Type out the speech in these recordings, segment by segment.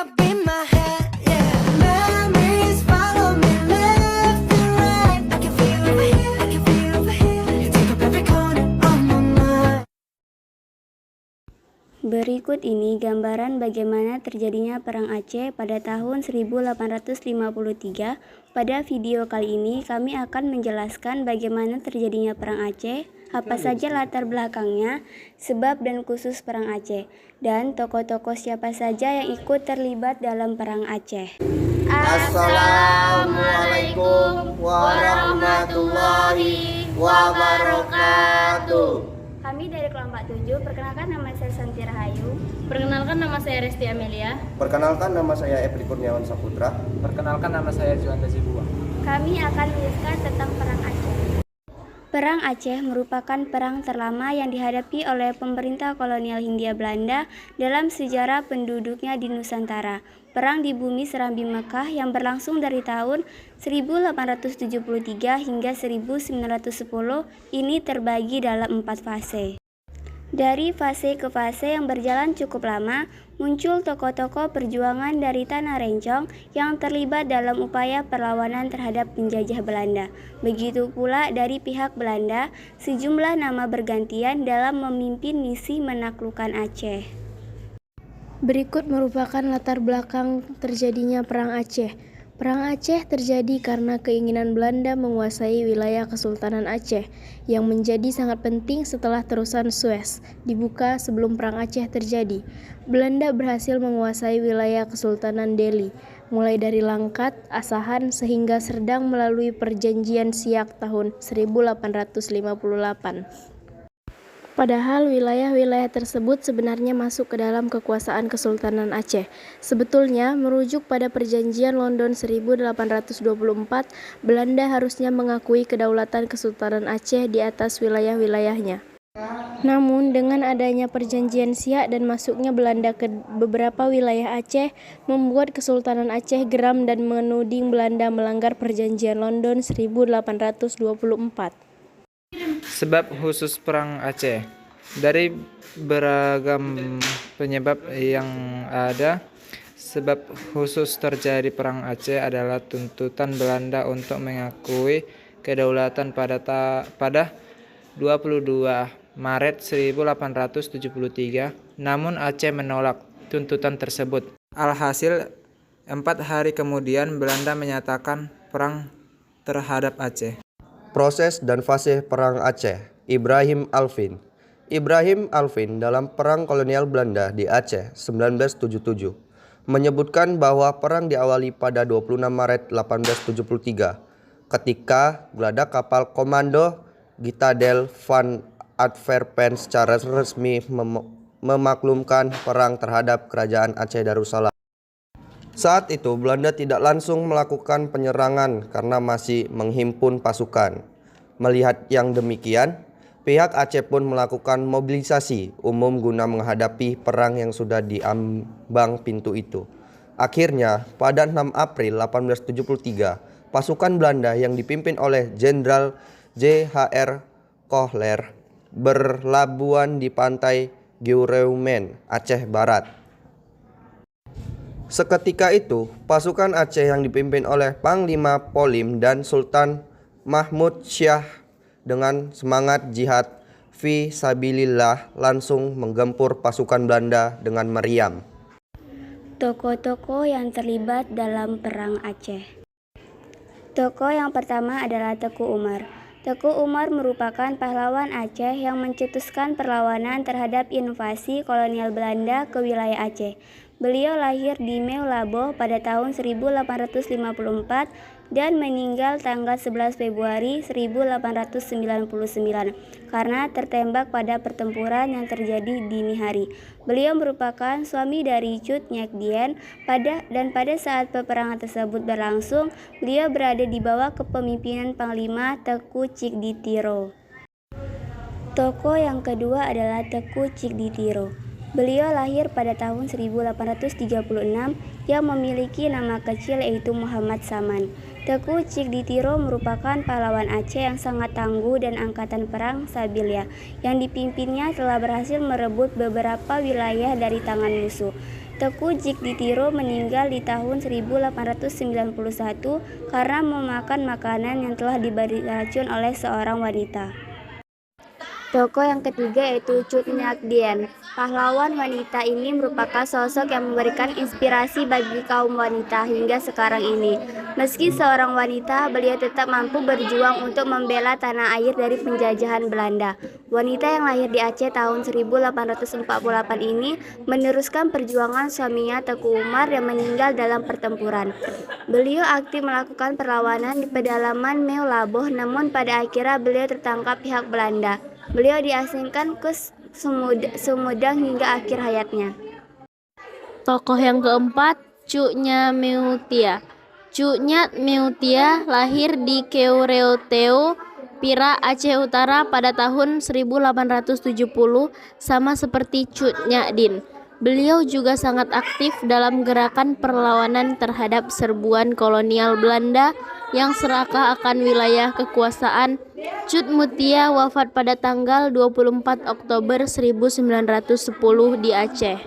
up in my head, yeah. Memories follow me left and right. I can feel over here, I can feel over here. You take up every corner of my mind. Berikut ini gambaran bagaimana terjadinya Perang Aceh pada tahun 1853. Pada video kali ini kami akan menjelaskan bagaimana terjadinya Perang Aceh, apa saja latar belakangnya, sebab dan khusus Perang Aceh, dan tokoh-tokoh siapa saja yang ikut terlibat dalam Perang Aceh. Assalamualaikum warahmatullahi wabarakatuh. Kami dari kelompok 7, perkenalkan nama saya Santi Rahayu. Perkenalkan nama saya Resti Amelia. Perkenalkan nama saya Epri Kurniawan Saputra. Perkenalkan nama saya Juanda Zibua. Kami akan menjelaskan tentang Perang Aceh. Perang Aceh merupakan perang terlama yang dihadapi oleh pemerintah kolonial Hindia Belanda dalam sejarah penduduknya di Nusantara. Perang di bumi Serambi Mekah yang berlangsung dari tahun 1873 hingga 1910 ini terbagi dalam 4 fase. Dari fase ke fase yang berjalan cukup lama, muncul tokoh-tokoh perjuangan dari Tanah Rencong yang terlibat dalam upaya perlawanan terhadap penjajah Belanda. Begitu pula dari pihak Belanda, sejumlah nama bergantian dalam memimpin misi menaklukkan Aceh. Berikut merupakan latar belakang terjadinya Perang Aceh. Perang Aceh terjadi karena keinginan Belanda menguasai wilayah Kesultanan Aceh yang menjadi sangat penting setelah terusan Suez dibuka sebelum Perang Aceh terjadi. Belanda berhasil menguasai wilayah Kesultanan Delhi, mulai dari Langkat, Asahan, sehingga Serdang melalui Perjanjian Siak tahun 1858. Padahal wilayah-wilayah tersebut sebenarnya masuk ke dalam kekuasaan Kesultanan Aceh. Sebetulnya, merujuk pada Perjanjian London 1824, Belanda harusnya mengakui kedaulatan Kesultanan Aceh di atas wilayah-wilayahnya. Namun, dengan adanya Perjanjian Siak dan masuknya Belanda ke beberapa wilayah Aceh, membuat Kesultanan Aceh geram dan menuding Belanda melanggar Perjanjian London 1824. Sebab khusus Perang Aceh. Dari beragam penyebab yang ada, sebab khusus terjadi Perang Aceh adalah tuntutan Belanda untuk mengakui kedaulatan pada 22 Maret 1873. Namun Aceh menolak tuntutan tersebut. Alhasil, 4 hari kemudian Belanda menyatakan perang terhadap Aceh. Proses dan fase Perang Aceh. Ibrahim Alvin. Ibrahim Alvin dalam Perang Kolonial Belanda di Aceh 1977 menyebutkan bahwa perang diawali pada 26 Maret 1873 ketika geladak kapal Komando Gitadel van Antwerpen secara resmi memaklumkan perang terhadap Kerajaan Aceh Darussalam. Saat itu Belanda tidak langsung melakukan penyerangan karena masih menghimpun pasukan. Melihat yang demikian, pihak Aceh pun melakukan mobilisasi umum guna menghadapi perang yang sudah diambang pintu itu. Akhirnya, pada 6 April 1873, pasukan Belanda yang dipimpin oleh Jenderal J.H.R. Kohler berlabuhan di pantai Geureumene, Aceh Barat. Seketika itu, pasukan Aceh yang dipimpin oleh Panglima Polim dan Sultan Mahmud Syah dengan semangat jihad fi sabilillah langsung menggempur pasukan Belanda dengan meriam. Tokoh-tokoh yang terlibat dalam Perang Aceh. Tokoh yang pertama adalah Teku Umar. Teku Umar merupakan pahlawan Aceh yang mencetuskan perlawanan terhadap invasi kolonial Belanda ke wilayah Aceh. Beliau lahir di Meulabo pada tahun 1854 dan meninggal tanggal 11 Februari 1899 karena tertembak pada pertempuran yang terjadi dini hari. Beliau merupakan suami dari Cut Nyak Dien dan pada saat peperangan tersebut berlangsung, beliau berada di bawah kepemimpinan Panglima Teku Cikditiro. Tokoh yang kedua adalah Teku Cikditiro. Beliau lahir pada tahun 1836 yang memiliki nama kecil yaitu Muhammad Saman. Teuku Cikditiro merupakan pahlawan Aceh yang sangat tangguh dan angkatan perang Sabilia yang dipimpinnya telah berhasil merebut beberapa wilayah dari tangan musuh. Teuku Cikditiro meninggal di tahun 1891 karena memakan makanan yang telah diberi racun oleh seorang wanita. Tokoh yang ketiga yaitu Cut Nyak Dien. Pahlawan wanita ini merupakan sosok yang memberikan inspirasi bagi kaum wanita hingga sekarang ini. Meski seorang wanita, beliau tetap mampu berjuang untuk membela tanah air dari penjajahan Belanda. Wanita yang lahir di Aceh tahun 1848 ini meneruskan perjuangan suaminya Teuku Umar yang meninggal dalam pertempuran. Beliau aktif melakukan perlawanan di pedalaman Meulaboh, namun pada akhirnya beliau tertangkap pihak Belanda. Beliau diasingkan ke Sumedang hingga akhir hayatnya. Tokoh yang keempat, Cu Nya Meutia. Cu Nya Meutia lahir di Keureuteu, Pira, Aceh Utara pada tahun 1870, sama seperti Cut Nyak Dien. Beliau juga sangat aktif dalam gerakan perlawanan terhadap serbuan kolonial Belanda yang serakah akan wilayah kekuasaan. Cut Mutia wafat pada tanggal 24 Oktober 1910 di Aceh.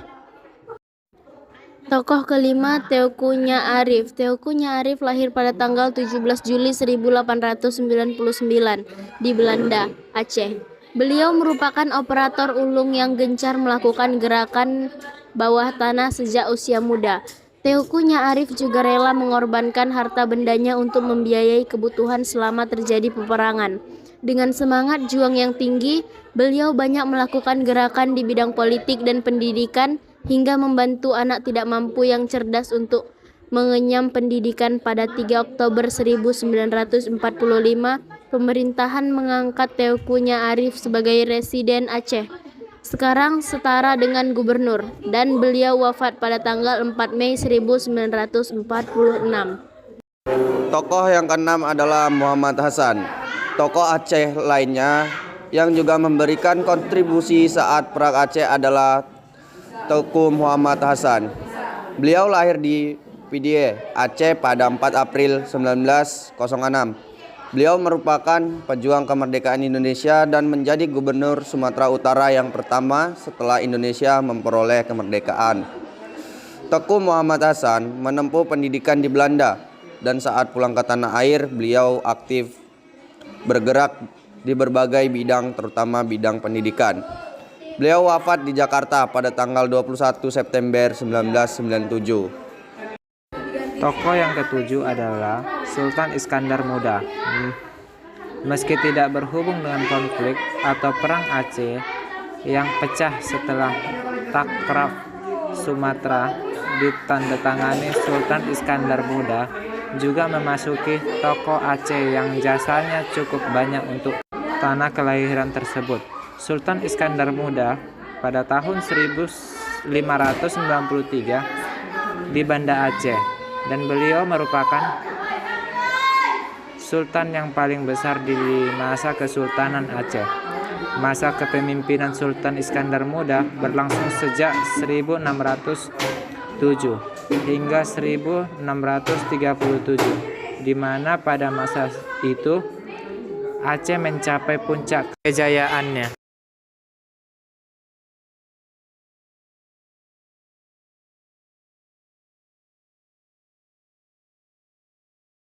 Tokoh kelima, Teuku Nya Arif. Teuku Nya Arif lahir pada tanggal 17 Juli 1899 di Belanda, Aceh. Beliau merupakan operator ulung yang gencar melakukan gerakan bawah tanah sejak usia muda. Teuku Nya Arif juga rela mengorbankan harta bendanya untuk membiayai kebutuhan selama terjadi peperangan. Dengan semangat juang yang tinggi, beliau banyak melakukan gerakan di bidang politik dan pendidikan hingga membantu anak tidak mampu yang cerdas untuk mengenyam pendidikan. Pada 3 Oktober 1945, pemerintahan mengangkat Teuku Nya Arif sebagai Residen Aceh, sekarang setara dengan gubernur, dan beliau wafat pada tanggal 4 Mei 1946. Tokoh yang keenam adalah Muhammad Hasan. Tokoh Aceh lainnya yang juga memberikan kontribusi saat Perang Aceh adalah Teuku Muhammad Hasan. Beliau lahir di Pidie, Aceh pada 4 April 1906. Beliau merupakan pejuang kemerdekaan Indonesia dan menjadi gubernur Sumatera Utara yang pertama setelah Indonesia memperoleh kemerdekaan. Teuku Muhammad Hasan menempuh pendidikan di Belanda dan saat pulang ke tanah air beliau aktif bergerak di berbagai bidang, terutama bidang pendidikan. Beliau wafat di Jakarta pada tanggal 21 September 1997. Tokoh yang ketujuh adalah Sultan Iskandar Muda. Meski tidak berhubung dengan konflik atau perang Aceh yang pecah setelah Takrab Sumatera ditandatangani, Sultan Iskandar Muda juga memasuki tokoh Aceh yang jasanya cukup banyak untuk tanah kelahiran tersebut. Sultan Iskandar Muda pada tahun 1593 di Banda Aceh, dan beliau merupakan sultan yang paling besar di masa Kesultanan Aceh. Masa kepemimpinan Sultan Iskandar Muda berlangsung sejak 1607 hingga 1637, di mana pada masa itu Aceh mencapai puncak kejayaannya.